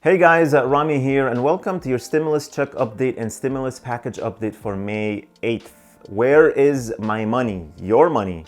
Hey guys, Rami here, and welcome to your stimulus check update and stimulus package update for May 8th. Where is my money? Your money.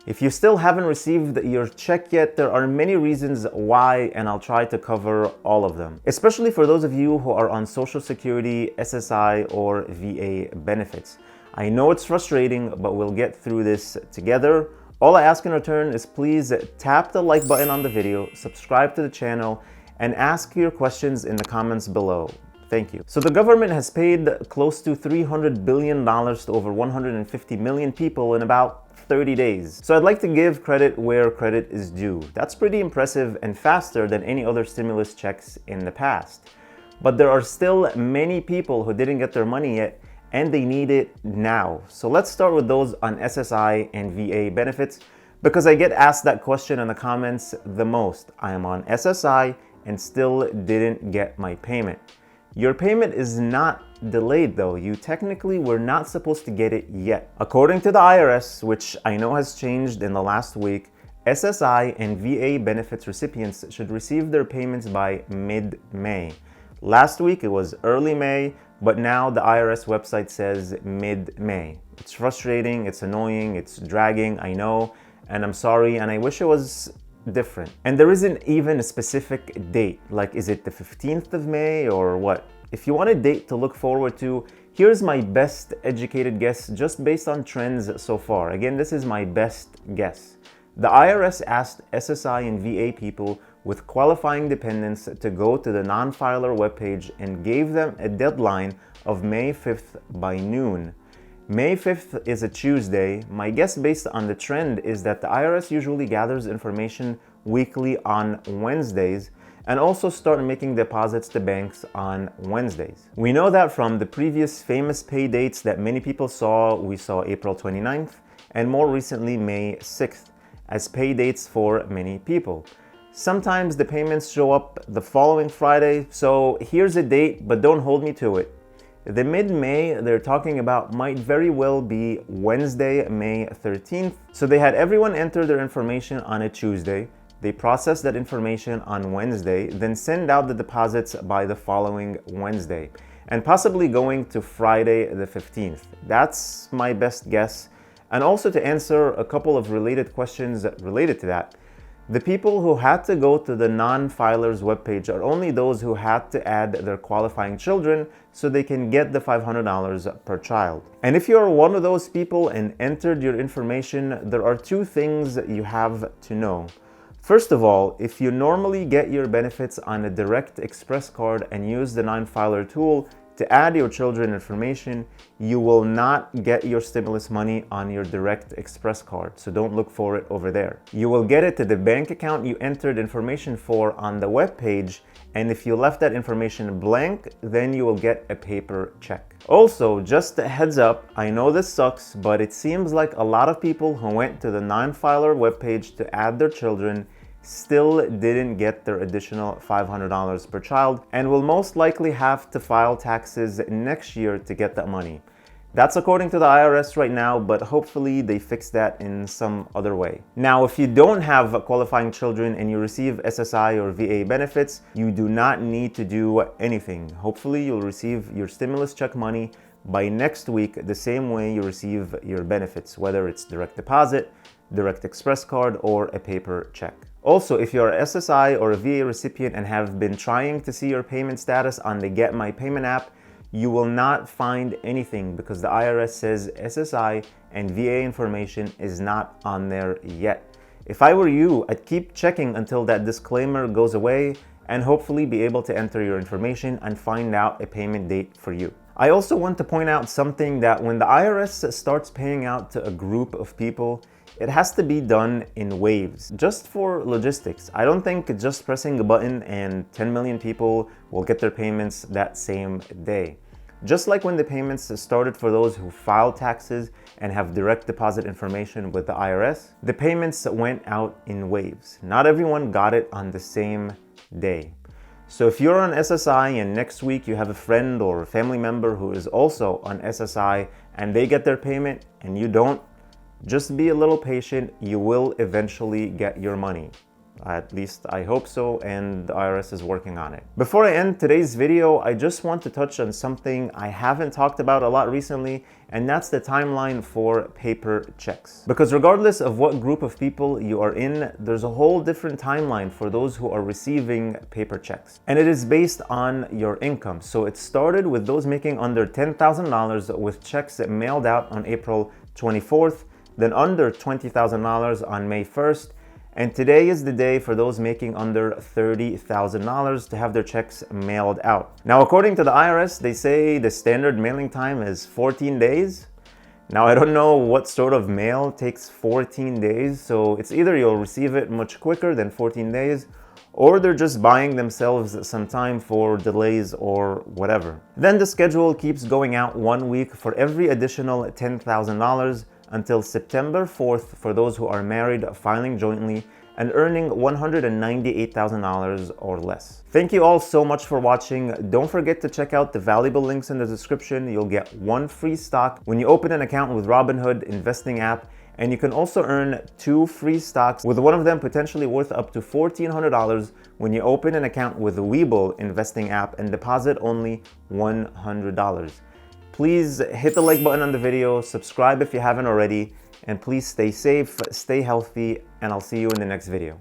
If you still haven't received your check yet, there are many reasons why, and I'll try to cover all of them. Especially for those of you who are on Social Security, SSI, or VA benefits. I know it's frustrating, but we'll get through this together. All I ask in return is please tap the like button on the video, subscribe to the channel, and ask your questions in the comments below. Thank you. So the government has paid close to $300 billion to over 150 million people in about 30 days. So I'd like to give credit where credit is due. That's pretty impressive and faster than any other stimulus checks in the past. But there are still many people who didn't get their money yet, and they need it now. So let's start with those on SSI and VA benefits, because I get asked that question in the comments the most. I am on SSI and still didn't get my payment. Your payment is not delayed though. You technically were not supposed to get it yet. According to the IRS, which I know has changed in the last week, SSI and VA benefits recipients should receive their payments by mid-May. Last week it was early May, but now the IRS website says mid-May. It's frustrating, it's annoying, it's dragging, I know, and I'm sorry, and I wish it was different. And there isn't even a specific date, like is it the 15th of May or what? If you want a date to look forward to, here's my best educated guess just based on trends so far. Again, this is my best guess. The IRS asked SSI and VA people with qualifying dependents to go to the non-filer webpage and gave them a deadline of May 5th by noon. May 5th is a Tuesday. My guess based on the trend is that the IRS usually gathers information weekly on Wednesdays and also start making deposits to banks on Wednesdays. We know that from the previous famous pay dates that many people saw. We saw April 29th and more recently May 6th as pay dates for many people. Sometimes the payments show up the following Friday, so here's a date, but don't hold me to it. The mid-May they're talking about might very well be Wednesday, May 13th. So they had everyone enter their information on a Tuesday. They process that information on Wednesday, then send out the deposits by the following Wednesday, and possibly going to Friday the 15th. That's my best guess. And also to answer a couple of related questions related to that, the people who had to go to the non-filers webpage are only those who had to add their qualifying children so they can get the $500 per child. And if you're one of those people and entered your information, there are two things you have to know. First of all, if you normally get your benefits on a Direct Express card and use the non-filer tool to add your children information, you will not get your stimulus money on your Direct Express card, so don't look for it over there. You will get it to the bank account you entered information for on the web page, and if you left that information blank, then you will get a paper check. Also, just a heads up, I know this sucks, but it seems like a lot of people who went to the non-filer webpage to add their children still didn't get their additional $500 per child and will most likely have to file taxes next year to get that money. That's according to the IRS right now, but hopefully they fix that in some other way. Now, if you don't have qualifying children and you receive SSI or VA benefits, you do not need to do anything. Hopefully you'll receive your stimulus check money by next week the same way you receive your benefits, whether it's direct deposit, Direct Express card, or a paper check. Also, if you're an SSI or a VA recipient and have been trying to see your payment status on the Get My Payment app, you will not find anything because the IRS says SSI and VA information is not on there yet. If I were you, I'd keep checking until that disclaimer goes away and hopefully be able to enter your information and find out a payment date for you. I also want to point out something that when the IRS starts paying out to a group of people, it has to be done in waves, just for logistics. I don't think just pressing a button and 10 million people will get their payments that same day. Just like when the payments started for those who file taxes and have direct deposit information with the IRS, the payments went out in waves. Not everyone got it on the same day. So if you're on SSI and next week you have a friend or a family member who is also on SSI and they get their payment and you don't, just be a little patient. You will eventually get your money. At least I hope so, and the IRS is working on it. Before I end today's video, I just want to touch on something I haven't talked about a lot recently, and that's the timeline for paper checks. Because regardless of what group of people you are in, there's a whole different timeline for those who are receiving paper checks. And it is based on your income. So it started with those making under $10,000 with checks mailed out on April 24th, then under $20,000 on May 1st, and today is the day for those making under $30,000 to have their checks mailed out. Now, according to the IRS, they say the standard mailing time is 14 days. Now, I don't know what sort of mail takes 14 days, so it's either you'll receive it much quicker than 14 days, or they're just buying themselves some time for delays or whatever. Then the schedule keeps going out 1 week for every additional $10,000 until September 4th for those who are married, filing jointly, and earning $198,000 or less. Thank you all so much for watching. Don't forget to check out the valuable links in the description. You'll get 1 free stock when you open an account with Robinhood investing app, and you can also earn 2 free stocks, with one of them potentially worth up to $1,400 when you open an account with the Webull investing app and deposit only $100. Please hit the like button on the video, subscribe if you haven't already, and please stay safe, stay healthy, and I'll see you in the next video.